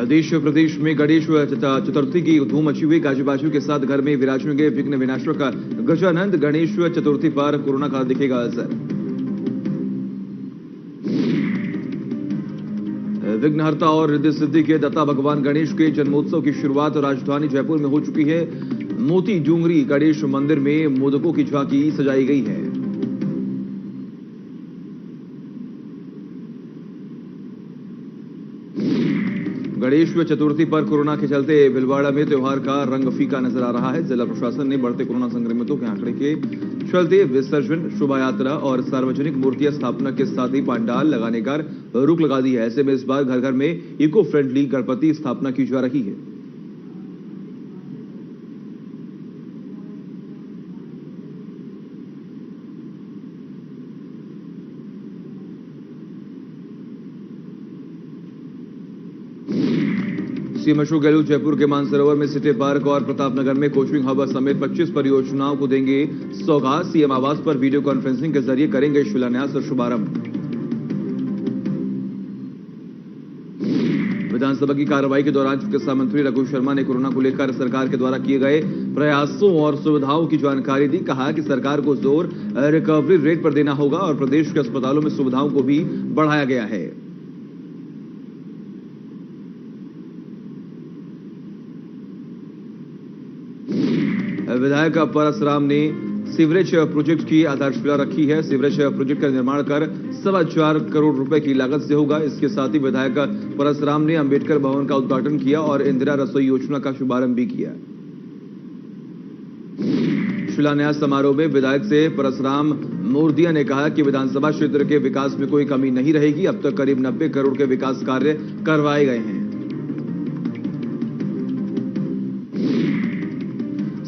देश प्रदेश में गणेश चतुर्थी की धूम मची हुई। गाजी-बाजी के साथ घर में विराजेंगे विघ्न विनाशक गजानंद। गणेश चतुर्थी पर कोरोना का दिखेगा असर। विघ्नहर्ता और रिद्धि सिद्धि के दाता भगवान गणेश के जन्मोत्सव की शुरुआत राजधानी जयपुर में हो चुकी है। मोती डूंगरी गणेश मंदिर में मोदकों की झांकी सजाई गई है। गणेश चतुर्थी पर कोरोना के चलते भीलवाड़ा में त्योहार का रंग फीका नजर आ रहा है। जिला प्रशासन ने बढ़ते कोरोना संक्रमितों के आंकड़े के चलते विसर्जन, शोभा यात्रा और सार्वजनिक मूर्तियां स्थापना के साथ ही पंडाल लगाने का रोक लगा दी है। ऐसे में इस बार घर घर में इको फ्रेंडली गणपति स्थापना की जा रही है। सीएम अशोक गहलोत जयपुर के मानसरोवर में सिटी पार्क और प्रतापनगर में कोचिंग हब समेत 25 परियोजनाओं को देंगे सौगात। सीएम आवास पर वीडियो कॉन्फ्रेंसिंग के जरिए करेंगे शिलान्यास और शुभारंभ। विधानसभा की कार्रवाई के दौरान चिकित्सा मंत्री रघु शर्मा ने कोरोना को लेकर सरकार के द्वारा किए गए प्रयासों और सुविधाओं की जानकारी दी। कहा कि सरकार को जोर रिकवरी रेट पर देना होगा और प्रदेश के अस्पतालों में सुविधाओं को भी बढ़ाया गया है। विधायक परसराम ने सीवरेज प्रोजेक्ट की आधारशिला रखी है। सीवरेज प्रोजेक्ट का निर्माण कर 4.25 करोड़ रुपए की लागत से होगा। इसके साथ ही विधायक परसराम ने अंबेडकर भवन का उद्घाटन किया और इंदिरा रसोई योजना का शुभारंभ भी किया। शिलान्यास समारोह में विधायक से परसराम मोरदिया ने कहा कि विधानसभा क्षेत्र के विकास में कोई कमी नहीं रहेगी। अब तक करीब 90 करोड़ के विकास कार्य करवाए गए हैं।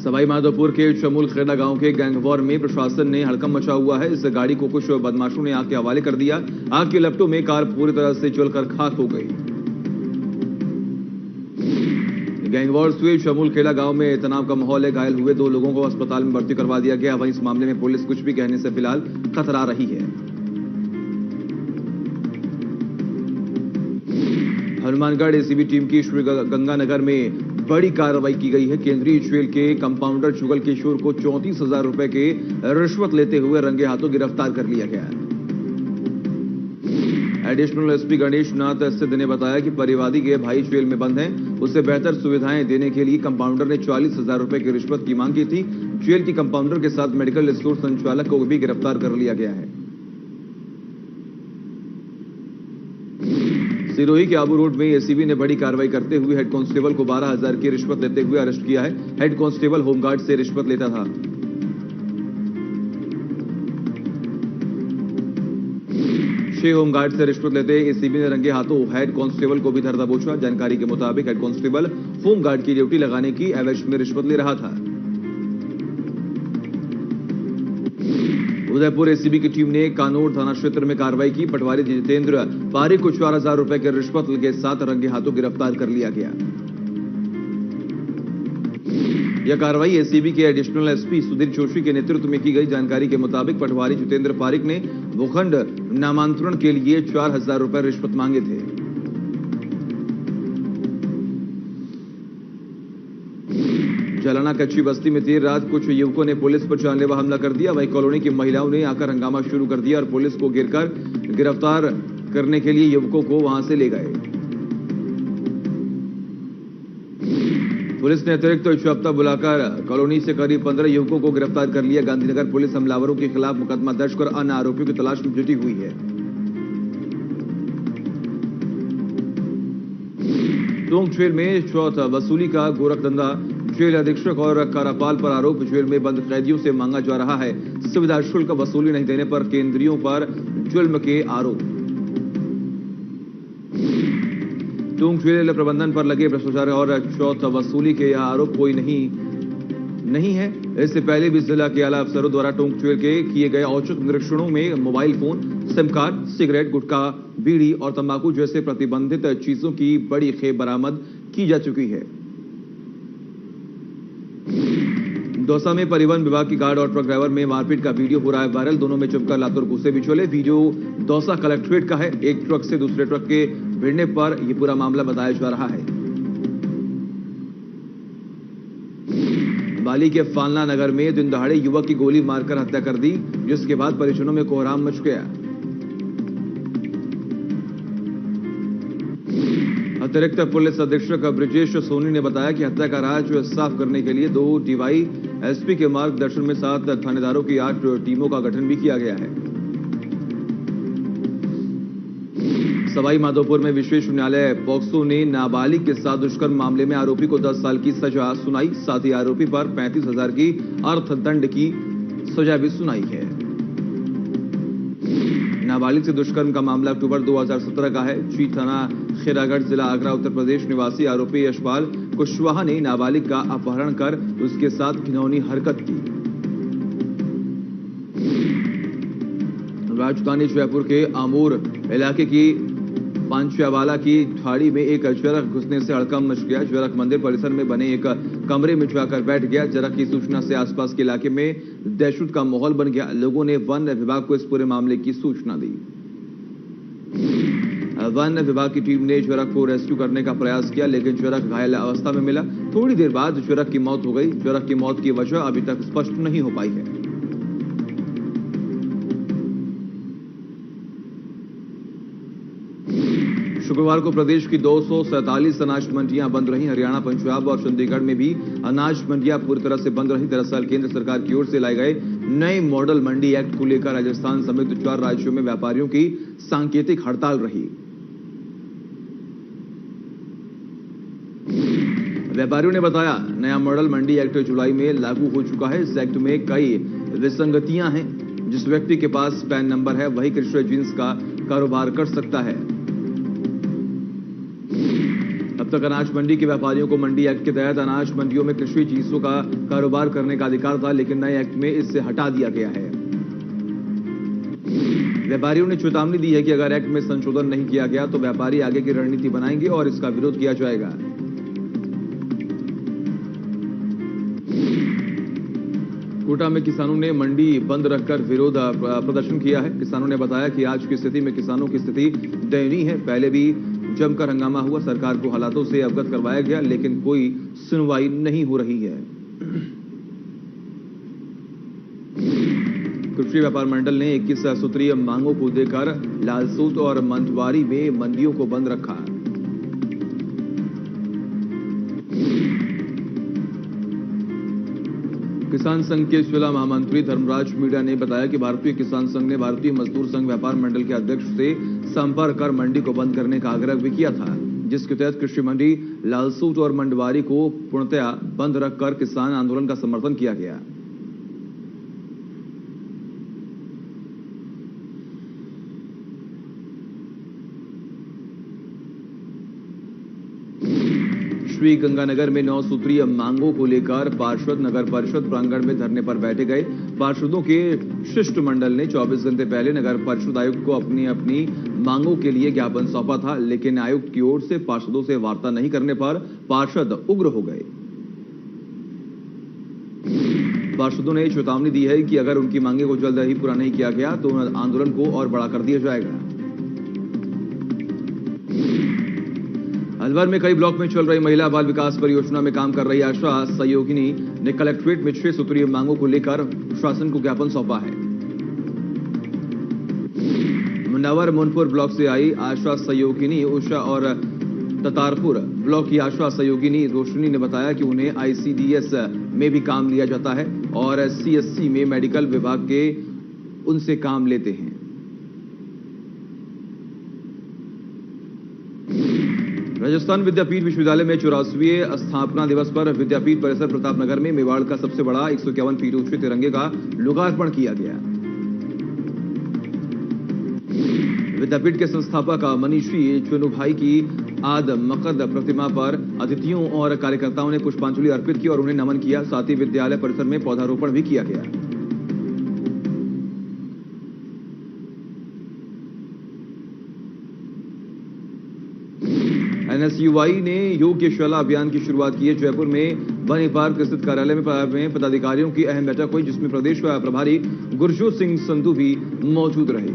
सवाई माधोपुर के चमूल खेड़ा गांव के गैंगवॉर में प्रशासन ने हड़कंप मचा हुआ है। इस गाड़ी को कुछ बदमाशों ने आग के हवाले कर दिया। आग के लपटों में कार पूरी तरह से जलकर खाक हो गई। गैंगवॉर से चमूल खेड़ा गांव में तनाव का माहौल है। घायल हुए 2 लोगों को अस्पताल में भर्ती करवा दिया गया। वहीं इस मामले में पुलिस कुछ भी कहने से फिलहाल कतरा रही है। हनुमानगढ़ एसीबी टीम की श्री गंगानगर में बड़ी कार्रवाई की गई है। केंद्रीय जेल के कंपाउंडर जुगल किशोर को 34,000 रुपए के रिश्वत लेते हुए रंगे हाथों गिरफ्तार कर लिया गया। एडिशनल एसपी गणेश नाथ सिद्ध ने बताया कि परिवादी के भाई जेल में बंद हैं। उसे बेहतर सुविधाएं देने के लिए कंपाउंडर ने 40,000 रुपए की रिश्वत की मांग की थी। जेल की कंपाउंडर के साथ मेडिकल स्टोर संचालक को भी गिरफ्तार कर लिया गया है। सिरोही के आबू रोड में एसीबी ने बड़ी कार्रवाई करते हुए हेड कांस्टेबल को 12,000 की रिश्वत लेते हुए अरेस्ट किया है। हेड कांस्टेबल होमगार्ड से रिश्वत लेता था। होमगार्ड से रिश्वत लेते एसीबी ने रंगे हाथों हेड कांस्टेबल को भी धर दबोचा। जानकारी के मुताबिक हेड कांस्टेबल होमगार्ड की ड्यूटी लगाने की एवज में रिश्वत ले रहा था। उदयपुर एसीबी की टीम ने कानोर थाना क्षेत्र में कार्रवाई की। पटवारी जितेंद्र पारिक को 4,000 रुपए के रिश्वत के साथ रंगे हाथों गिरफ्तार कर लिया गया। यह कार्रवाई एसीबी के एडिशनल एसपी सुधीर जोशी के नेतृत्व में की गई। जानकारी के मुताबिक पटवारी जितेंद्र पारिक ने भूखंड नामांतरण के लिए 4,000 रुपए रिश्वत मांगे थे। जलाना कच्ची बस्ती में देर रात कुछ युवकों ने पुलिस पर जानलेवा हमला कर दिया। वहीं कॉलोनी की महिलाओं ने आकर हंगामा शुरू कर दिया और पुलिस को घेरकर गिरफ्तार करने के लिए युवकों को वहां से ले गए। पुलिस ने अतिरिक्त जाब्ता बुलाकर कॉलोनी से करीब 15 युवकों को गिरफ्तार कर लिया। गांधीनगर पुलिस हमलावरों के खिलाफ मुकदमा दर्ज कर अन्य आरोपियों की तलाश में जुटी हुई है। टोंक जेल में चौथा वसूली का गोरखधंधा। जेल अधीक्षक और कारापाल पर आरोप। जेल में बंद कैदियों से मांगा जा रहा है सुविधा शुल्क। वसूली नहीं देने पर केंद्रियों पर जुल्म के आरोप। टोंक जेल प्रबंधन पर लगे भ्रष्टाचार और चौथ वसूली के यह आरोप कोई नहीं है। इससे पहले भी जिला के आला अफसरों द्वारा टोंक जेल के किए गए औचक निरीक्षणों में mobile phone, sim card, cigarette, गुटखा, बीड़ी और तंबाकू जैसे प्रतिबंधित चीजों की बड़ी खेप बरामद की जा चुकी है। दौसा में परिवहन विभाग की गार्ड और ट्रक ड्राइवर में मारपीट का वीडियो हो रहा है वायरल। दोनों में जमकर लातूर गुस्से भी चले। वीडियो दौसा कलेक्ट्रेट का है। एक ट्रक से दूसरे ट्रक के भिड़ने पर यह पूरा मामला बताया जा रहा है। बाली के फालना नगर में दिन दहाड़े युवक की गोली मारकर हत्या कर दी, जिसके बाद परिजनों में कोहराम मच गया। अतिरिक्त पुलिस अधीक्षक ब्रिजेश सोनी ने बताया कि हत्या का राज साफ करने के लिए 2 DYSP के मार्गदर्शन में 7 थानेदारों की 8 टीमों का गठन भी किया गया है। सवाई माधोपुर में विशेष न्यायालय पॉक्सो ने नाबालिग के साथ दुष्कर्म मामले में आरोपी को 10 साल की सजा सुनाई। साथ ही आरोपी पर 35,000 की अर्थदंड की सजा भी सुनाई है। नाबालिग से दुष्कर्म का मामला अक्टूबर 2017 का है। ची थाना खैरागढ़ जिला आगरा उत्तर प्रदेश निवासी आरोपी यशपाल कुशवाहा ने नाबालिग का अपहरण कर उसके साथ घिनौनी हरकत की। राजधानी जयपुर के आमूर इलाके की पांचावाला की ठाड़ी में एक जरख घुसने से हड़कंप मच गया। जरख मंदिर परिसर में बने एक कमरे में जाकर बैठ गया। जरख की सूचना से आसपास के इलाके में दहशत का माहौल बन गया। लोगों ने वन विभाग को इस पूरे मामले की सूचना दी। वन विभाग की टीम ने जरख को रेस्क्यू करने का प्रयास किया, लेकिन जरख घायल अवस्था में मिला। थोड़ी देर बाद जरख की मौत हो गई। जरख की मौत की वजह अभी तक स्पष्ट नहीं हो पाई है। शुक्रवार को प्रदेश की 247 अनाज मंडियां बंद रही। हरियाणा, पंजाब और चंडीगढ़ में भी अनाज मंडियां पूरी तरह से बंद रही। दरअसल केंद्र सरकार की ओर से लाए गए नए मॉडल मंडी एक्ट को लेकर राजस्थान समेत 4 राज्यों में व्यापारियों की सांकेतिक हड़ताल रही। व्यापारियों ने बताया, नया मॉडल मंडी एक्ट जुलाई में लागू हो चुका है। इस एक्ट में कई विसंगतियां हैं। जिस व्यक्ति के पास पैन नंबर है वही कृषि जींस का कारोबार कर सकता है। अब तक अनाज मंडी के व्यापारियों को मंडी एक्ट के तहत अनाज मंडियों में कृषि चीजों का कारोबार करने का अधिकार था, लेकिन नए एक्ट में इससे हटा दिया गया है। व्यापारियों ने चेतावनी दी है कि अगर एक्ट में संशोधन नहीं किया गया तो व्यापारी आगे की रणनीति बनाएंगे और इसका विरोध किया जाएगा। कोटा में किसानों ने मंडी बंद रखकर विरोध प्रदर्शन किया है। किसानों ने बताया कि आज की स्थिति में किसानों की स्थिति दयनीय है। पहले भी जमकर हंगामा हुआ, सरकार को हालातों से अवगत करवाया गया, लेकिन कोई सुनवाई नहीं हो रही है। कृषि व्यापार मंडल ने 21 सूत्रीय मांगों को देकर लालसूत और मंझवारी में मंडियों को बंद रखा। किसान संघ के जिला महामंत्री धर्मराज मीणा ने बताया कि भारतीय किसान संघ ने भारतीय मजदूर संघ व्यापार मंडल के अध्यक्ष से संपर्क कर मंडी को बंद करने का आग्रह भी किया था, जिसके तहत कृषि मंडी लालसूट और मंडवारी को पूर्णतया बंद रखकर किसान आंदोलन का समर्थन किया गया। श्री गंगानगर में 9 सूत्रीय मांगों को लेकर पार्षद नगर परिषद प्रांगण में धरने पर बैठे गए। पार्षदों के शिष्टमंडल ने 24 घंटे पहले नगर परिषद आयुक्त को अपनी अपनी मांगों के लिए ज्ञापन सौंपा था, लेकिन आयुक्त की ओर से पार्षदों से वार्ता नहीं करने पर पार्षद उग्र हो गए। पार्षदों ने चेतावनी दी है कि अगर उनकी मांगे को जल्द ही पूरा नहीं किया गया तो आंदोलन को और बड़ा कर दिया जाएगा। अलवर में कई ब्लॉक में चल रही महिला बाल विकास परियोजना में काम कर रही आशा सहयोगिनी ने कलेक्ट्रेट में 6 सूत्रीय मांगों को लेकर प्रशासन को ज्ञापन सौंपा है। मुन्नावर मुनपुर ब्लॉक से आई आशा सहयोगिनी उषा और ततारपुर ब्लॉक की आशा सहयोगिनी रोशनी ने बताया कि उन्हें ICDS में भी काम लिया जाता है और CSC में मेडिकल विभाग के उनसे काम लेते हैं। राजस्थान विद्यापीठ विश्वविद्यालय में 84वें स्थापना दिवस पर विद्यापीठ परिसर प्रतापनगर में मेवाड़ का सबसे बड़ा 151 फीट ऊंचे तिरंगे का लोकार्पण किया गया। विद्यापीठ के संस्थापक मनीषी चुनुभाई की आद मकद प्रतिमा पर अतिथियों और कार्यकर्ताओं ने पुष्पांजलि अर्पित की और उन्हें नमन किया। साथ ही विद्यालय परिसर में पौधारोपण भी किया गया। NSUI ने योग शाला अभियान की शुरुआत की है। जयपुर में बनी पार्क स्थित कार्यालय में पदाधिकारियों की अहम बैठक हुई, जिसमें प्रदेश प्रभारी गुरजोत सिंह संधू भी मौजूद रहे।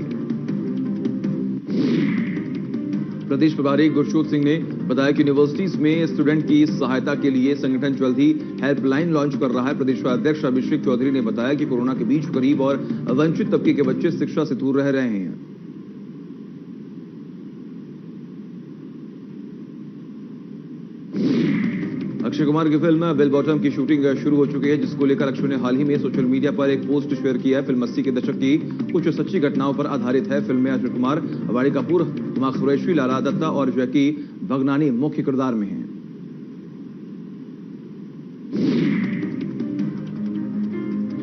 प्रदेश प्रभारी गुरजोत सिंह ने बताया कि यूनिवर्सिटीज में स्टूडेंट की सहायता के लिए संगठन जल्द ही हेल्पलाइन लॉन्च कर रहा है। प्रदेश अध्यक्ष अभिषेक चौधरी ने बताया कि कोरोना के बीच गरीब और वंचित तबके के बच्चे शिक्षा से दूर रह रहे हैं। अक्षय कुमार की फिल्म बेल बॉटम की शूटिंग शुरू हो चुकी है, जिसको लेकर अक्षय ने हाल ही में सोशल मीडिया पर एक पोस्ट शेयर किया है। फिल्म 80 के दशक की कुछ सच्ची घटनाओं पर आधारित है। फिल्म में अक्षय कुमार, वाणी कपूर, हुमा कुरैशी, लाला दत्ता और जैकी भगनानी मुख्य किरदार में हैं।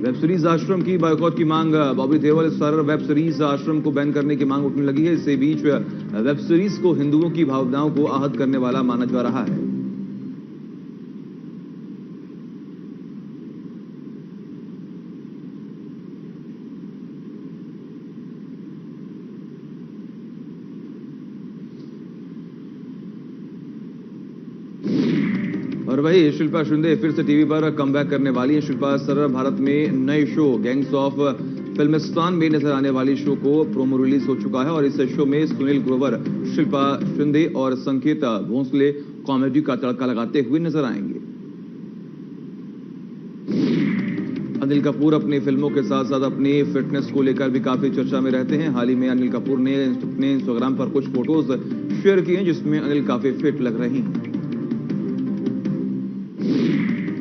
वेब सीरीज आश्रम की बायकॉट की मांग, Bobby Deol starrer web series आश्रम को बैन करने की मांग उठने लगी है। इसी बीच वेब सीरीज को हिंदुओं की भावनाओं को आहत करने वाला माना जा रहा है। और वही शिल्पा शिंदे फिर से टीवी पर कमबैक करने वाली है। शिल्पा सर भारत में नए शो गैंग्स ऑफ फिल्मिस्तान में नजर आने वाली शो को प्रोमो रिलीज हो चुका है और इस शो में सुनील ग्रोवर, शिल्पा शिंदे और संकेत भोंसले कॉमेडी का तड़का लगाते हुए नजर आएंगे। अनिल कपूर अपनी फिल्मों के साथ साथ अपनी फिटनेस को लेकर भी काफी चर्चा में रहते हैं। हाल ही में अनिल कपूर ने अपने इंस्टाग्राम पर कुछ फोटोज शेयर किए हैं, जिसमें अनिल काफी फिट लग रही हैं।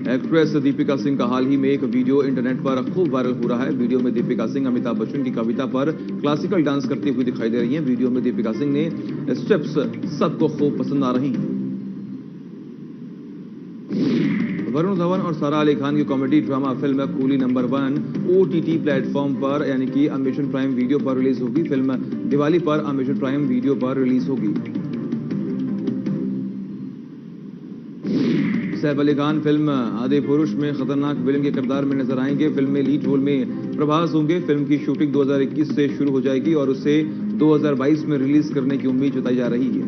एक्ट्रेस दीपिका सिंह का हाल ही में एक वीडियो इंटरनेट पर खूब वायरल हो रहा है। वीडियो में दीपिका सिंह अमिताभ बच्चन की कविता पर क्लासिकल डांस करती हुई दिखाई दे रही हैं। वीडियो में दीपिका सिंह ने स्टेप्स सबको खूब पसंद आ रही हैं। वरुण धवन और सारा अली खान की comedy drama film coolie number 1 OTT platform पर यानी कि अमेजन प्राइम वीडियो पर रिलीज होगी। फिल्म दिवाली पर अमेजन प्राइम वीडियो पर रिलीज होगी। सैफ अली खान फिल्म आदि पुरुष में खतरनाक विलेन के किरदार में नजर आएंगे। फिल्म में लीड रोल में प्रभास होंगे। फिल्म की शूटिंग 2021 से शुरू हो जाएगी और उसे 2022 में रिलीज करने की उम्मीद जताई जा रही है।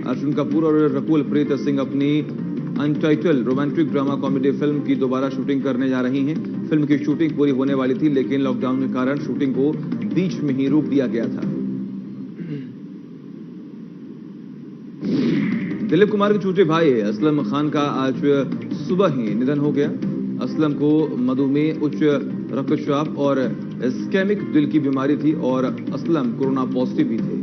अर्जुन कपूर और रकुल प्रीत सिंह अपनी अनटाइटल रोमांटिक ड्रामा कॉमेडी फिल्म की दोबारा शूटिंग करने जा रही हैं। फिल्म की शूटिंग पूरी होने वाली थी, लेकिन लॉकडाउन के कारण शूटिंग को बीच में ही रोक दिया गया था। दिलीप कुमार के छोटे भाई असलम खान का आज सुबह ही निधन हो गया। असलम को मधुमेह, उच्च रक्तचाप और इस्केमिक दिल की बीमारी थी और असलम कोरोना पॉजिटिव भी थे।